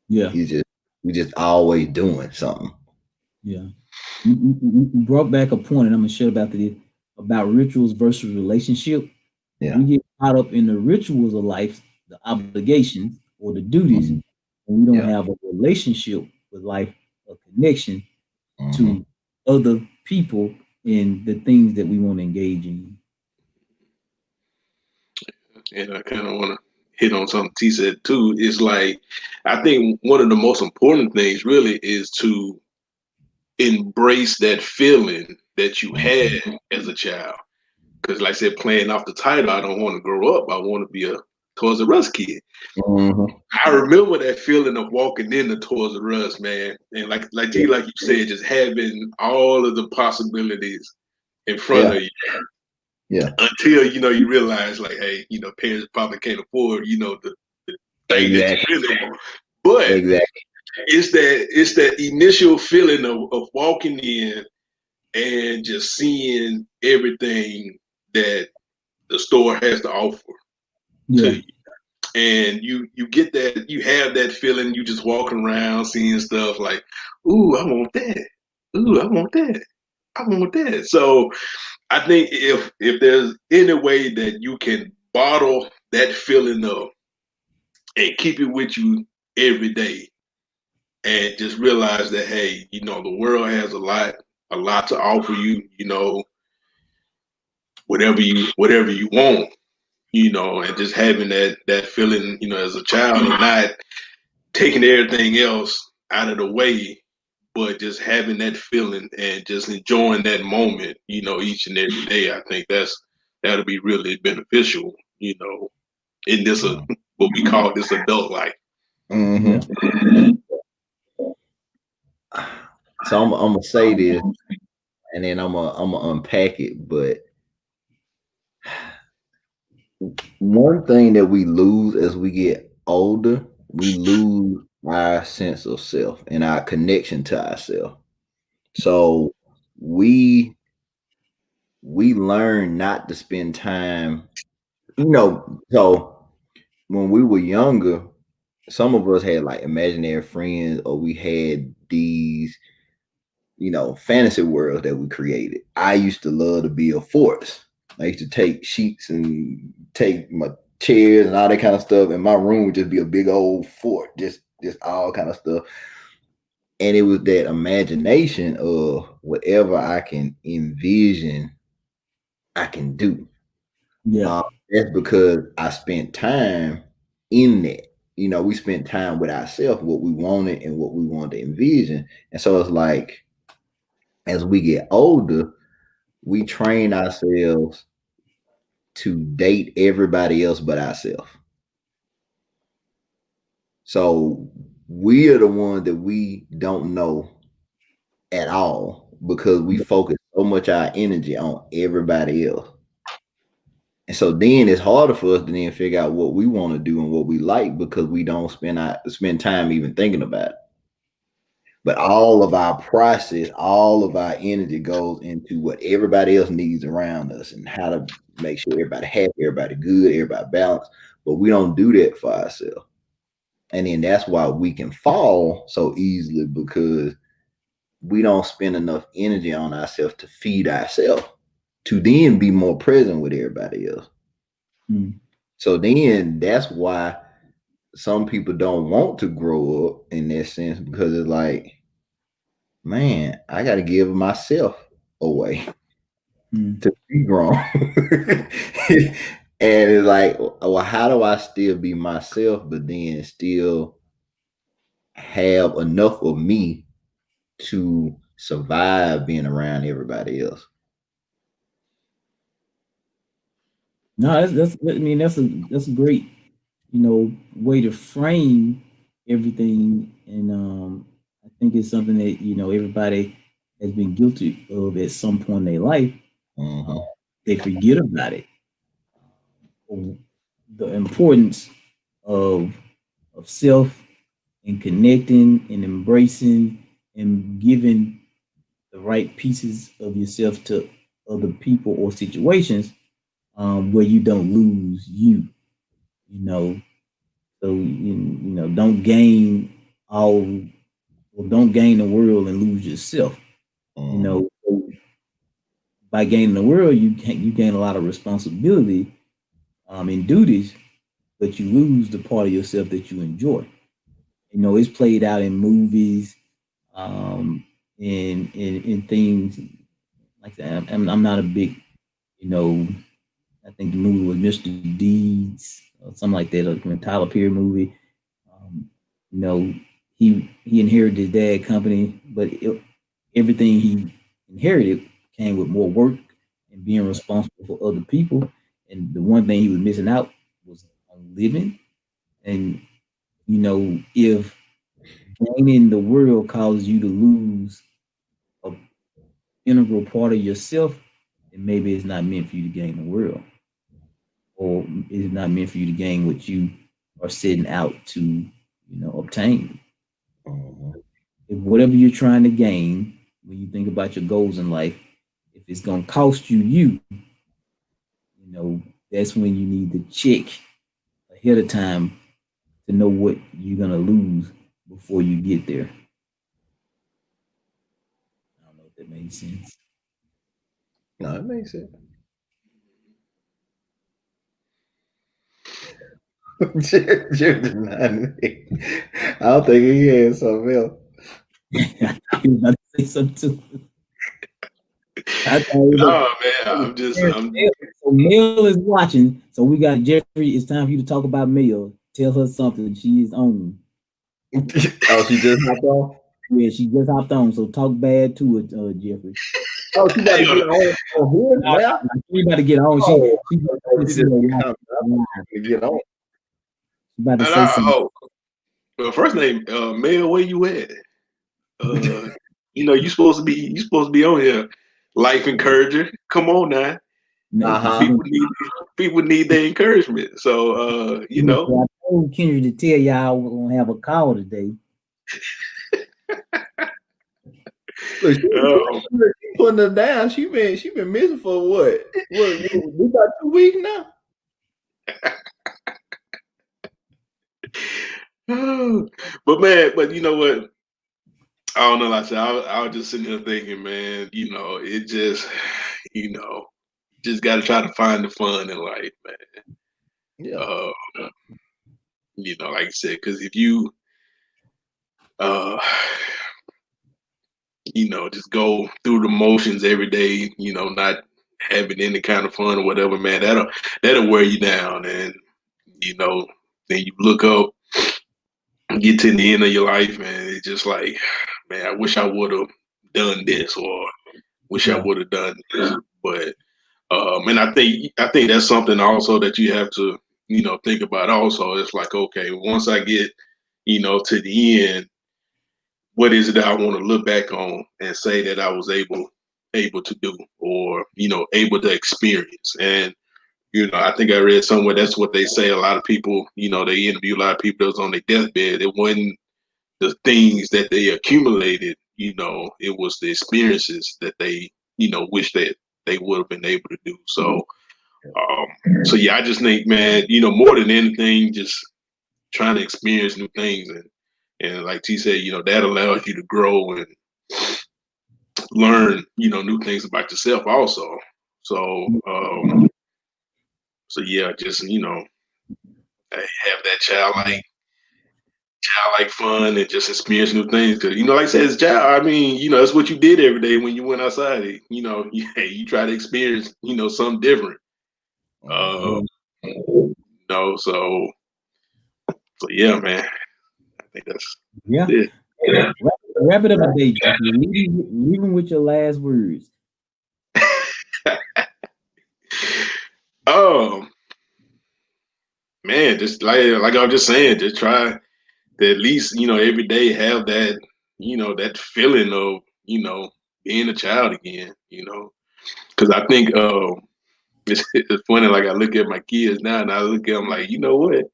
Speaker 2: Yeah.
Speaker 1: We just always doing something.
Speaker 2: Yeah. You brought back a point, and I'm gonna share about rituals versus relationship.
Speaker 1: Yeah.
Speaker 2: We get caught up in the rituals of life, the obligations or the duties, and we don't have a relationship with life, a connection to other people and the things that we want to engage in.
Speaker 3: And I kind of want to hit on something T said too. Is like, I think one of the most important things really is to embrace that feeling that you had as a child. Because like I said, playing off the title, I don't want to grow up. I want to be a Toys R Us kid. I remember that feeling of walking into Toys R Us, man. And like you said, just having all of the possibilities in front of you.
Speaker 1: Yeah.
Speaker 3: Until you realize, like, hey, parents probably can't afford, the thing that you really want. But it's that initial feeling of walking in and just seeing everything that the store has to offer to you. And you get that, you have that feeling, you just walking around seeing stuff like, ooh, I want that. Ooh, I want that. I want that. So I think if there's any way that you can bottle that feeling up and keep it with you every day, and just realize that, hey, the world has a lot to offer you, whatever you want, and just having that feeling, as a child, and not taking everything else out of the way, but just having that feeling and just enjoying that moment, each and every day. I think that'll be really beneficial, in this what we call this adult life.
Speaker 1: So I'm gonna say this, and then I'm gonna unpack it. But one thing that we lose as we get older, we lose our sense of self and our connection to ourselves. So we learn not to spend time, so when we were younger, some of us had like imaginary friends, or we had these, fantasy worlds that we created. I used to love to build forts. I used to take sheets and take my chairs and all that kind of stuff, and my room would just be a big old fort, just just all kind of stuff. And it was that imagination of whatever I can envision, I can do.
Speaker 2: Yeah.
Speaker 1: That's because I spent time in that. You know, we spent time with ourselves, what we wanted and what we wanted to envision. And so it's like, as we get older, we train ourselves to date everybody else but ourselves. So we are the ones that we don't know at all because we focus so much our energy on everybody else. And so then it's harder for us to then figure out what we want to do and what we like because we don't spend time even thinking about it. But all of our process, all of our energy goes into what everybody else needs around us and how to make sure everybody happy, everybody good, everybody balanced. But we don't do that for ourselves. And then that's why we can fall so easily because we don't spend enough energy on ourselves to feed ourselves to then be more present with everybody else.
Speaker 2: Mm.
Speaker 1: So then that's why some people don't want to grow up in that sense because it's like, man, I got to give myself away to be grown. And it's like, well, how do I still be myself, but then still have enough of me to survive being around everybody else?
Speaker 2: No, that's I mean that's a great, way to frame everything. And I think it's something that, everybody has been guilty of at some point in their life.
Speaker 1: Mm-hmm.
Speaker 2: They forget about it. The importance of self and connecting and embracing and giving the right pieces of yourself to other people or situations, where you don't lose you. You know, so don't gain all, or don't gain the world and lose yourself. You
Speaker 1: Mm-hmm.
Speaker 2: know, by gaining the world, you gain a lot of responsibility, and duties, but you lose the part of yourself that you enjoy. It's played out in movies, in things like that. I'm not a big, you know, I think the movie was Mr. Deeds or something like that, a Tyler Perry movie. Um, you know, he inherited his dad company, but everything he inherited came with more work and being responsible for other people. And the one thing he was missing out was on living. And if gaining the world causes you to lose a integral part of yourself, then maybe it's not meant for you to gain the world, or it's not meant for you to gain what you are setting out to, obtain.
Speaker 1: Mm-hmm.
Speaker 2: If whatever you're trying to gain, when you think about your goals in life, if it's gonna cost you, that's when you need to check ahead of time to know what you're gonna lose before you get there. I don't know if that makes sense.
Speaker 1: No, it makes sense. I don't think he had something else.
Speaker 2: I was about to say something too. I thought it was
Speaker 3: Oh man, I'm
Speaker 2: so Mel is watching. So we got Jeffrey. It's time for you to talk about Mel. Tell her something. She is on.
Speaker 1: Oh, she just hopped off.
Speaker 2: Yeah, she just hopped on. So talk bad to it, Jeffrey.
Speaker 1: Oh, she got to get on here now.
Speaker 2: She about to get on.
Speaker 1: Oh,
Speaker 2: She
Speaker 1: she just get on.
Speaker 2: about to
Speaker 3: and
Speaker 2: say something.
Speaker 3: well, first name Mel, where you at? you supposed to be on here. Life encourager. Come on now.
Speaker 1: Uh-huh.
Speaker 3: People need their encouragement. So
Speaker 2: I told Kendra to tell y'all we're gonna have a call today.
Speaker 1: Look, she putting her down. She been missing for what? We got 2 weeks now.
Speaker 3: But you know what? I don't know. Like I said, I was just sitting here thinking, man. It just, just got to try to find the fun in life, man.
Speaker 1: Yeah.
Speaker 3: Like I said, because if you just go through the motions every day, not having any kind of fun or whatever, man, that'll wear you down. And, then you look up, get to the end of your life, and it's just like, man, I wish I would have done this, or wish I would have done this. But and I think that's something also that you have to, think about also. It's like, okay, once I get, to the end, what is it that I want to look back on and say that I was able to do, or able to experience. And I think I read somewhere that's what they say. A lot of people, they interview a lot of people that's on their deathbed. It wasn't the things that they accumulated, it was the experiences that they, wish that they would have been able to do. So yeah, I just think, man, more than anything, just trying to experience new things. And like T said, that allows you to grow and learn, new things about yourself also. So, yeah, just, have that childlike fun and just experience new things. Cause, like I said, as a child, I mean, that's what you did every day when you went outside. You try to experience, something different. So yeah, man. I think that's it.
Speaker 2: Yeah. Wrap it up a day. Leaving with your last words.
Speaker 3: Man, just like I was just saying, just try to at least, every day have that, that feeling of, being a child again, because I think it's funny. Like I look at my kids now, and I look at them like, you know what?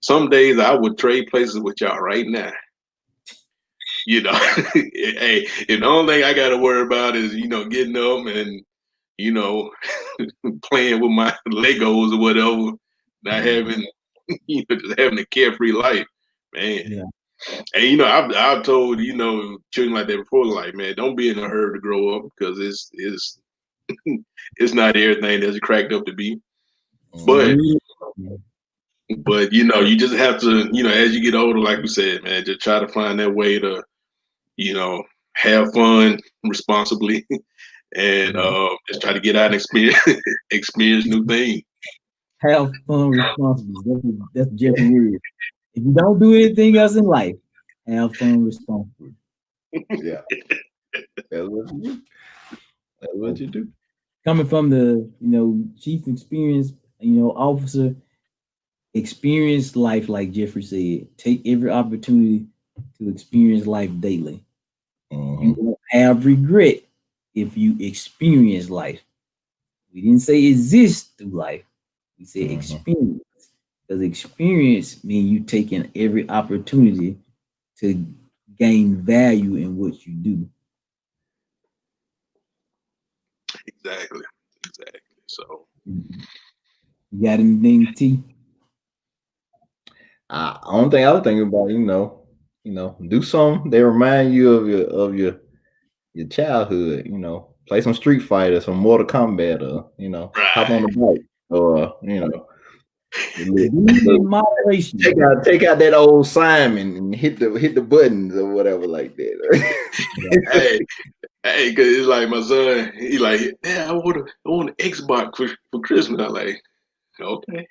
Speaker 3: Some days I would trade places with y'all right now. Hey, if the only thing I got to worry about is, getting up and, playing with my Legos or whatever, not having, just having a carefree life, man.
Speaker 2: Yeah.
Speaker 3: And I've told children like that before, like, man, don't be in a hurry to grow up, because it's it's not everything that's cracked up to be. But you just have to, as you get older, like we said, man, just try to find that way to, have fun responsibly, and just try to get out and experience new things.
Speaker 2: Have fun responsibly. That's Jeffrey Word. If you don't do anything else in life, have fun responsibly.
Speaker 1: Yeah. That's what you do.
Speaker 2: Coming from the chief experience, officer, experience life like Jeffrey said. Take every opportunity to experience life daily. You won't have regret if you experience life. We didn't say exist through life. We said experience. Because experience means you taking every opportunity to gain value in what you do.
Speaker 3: Exactly. So,
Speaker 2: you got anything, T?
Speaker 1: Only thing I was thinking about, do something that remind you of your childhood. Play some Street Fighter, some Mortal Kombat, or hop on the bike, or
Speaker 2: moderation.
Speaker 1: Take out that old Simon and hit the buttons or whatever like that.
Speaker 3: Hey, cause it's like my son, he like, yeah, I want an Xbox for Christmas. I'm like, okay,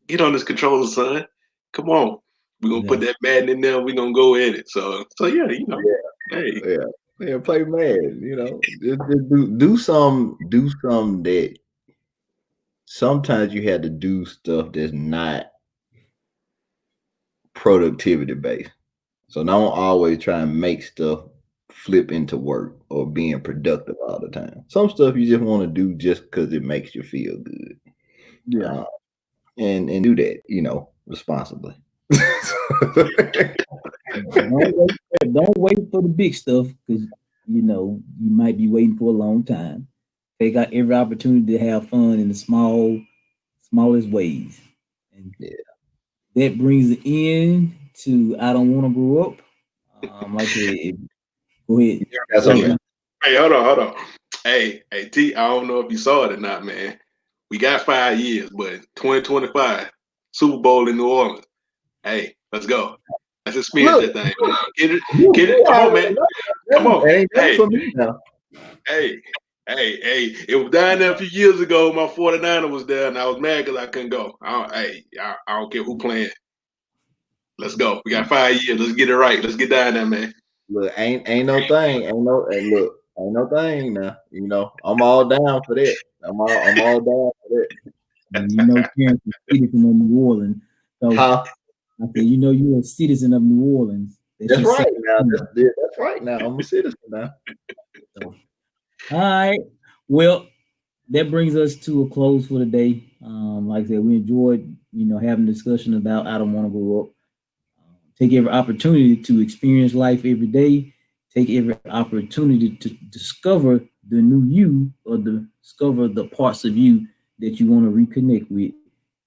Speaker 3: get on this controller, son. Come on, we're gonna put that Madden in there. We're gonna go at it. So yeah, hey,
Speaker 1: yeah, play Madden. Just do some that. Sometimes you had to do stuff that's not productivity based. So don't always try and make stuff flip into work or being productive all the time. Some stuff you just want to do just because it makes you feel good.
Speaker 2: Yeah.
Speaker 1: And do that, responsibly.
Speaker 2: Don't wait for the big stuff, because you might be waiting for a long time. Take out every opportunity to have fun in the smallest ways. And that brings the end to I Don't Want to Grow Up. Like I said, go ahead.
Speaker 1: That's okay.
Speaker 3: Hey, hold on. Hey, T, I don't know if you saw it or not, man. We got 5 years, but 2025 Super Bowl in New Orleans. Hey, let's go. Suspend that thing, man. Get it. Come on, man. Come on. Hey,
Speaker 1: for me now.
Speaker 3: hey. It was down there a few years ago. My 49er was there, and I was mad because I couldn't go. I don't care who playing. Let's go. We got 5 years. Let's get it right. Let's get down there, man.
Speaker 1: Look, ain't no thing. Ain't no thing now. You know, I'm all down for that. I'm all down for that.
Speaker 2: And you know, Terrence is a citizen of New Orleans. So I said, you know, you're a citizen of New Orleans.
Speaker 1: That's right now. That's right now. I'm a citizen now.
Speaker 2: So, all right. Well, that brings us to a close for the day. Like I said, we enjoyed, you know, having a discussion about I don't want to grow up. Take every opportunity to experience life every day. Take every opportunity to discover the new you or discover the parts of you that you want to reconnect with.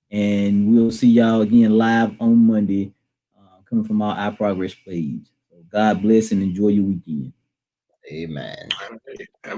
Speaker 2: And we'll see y'all again live on Monday, coming from our iProgress page. So God bless and enjoy your weekend.
Speaker 1: Amen.
Speaker 3: Have a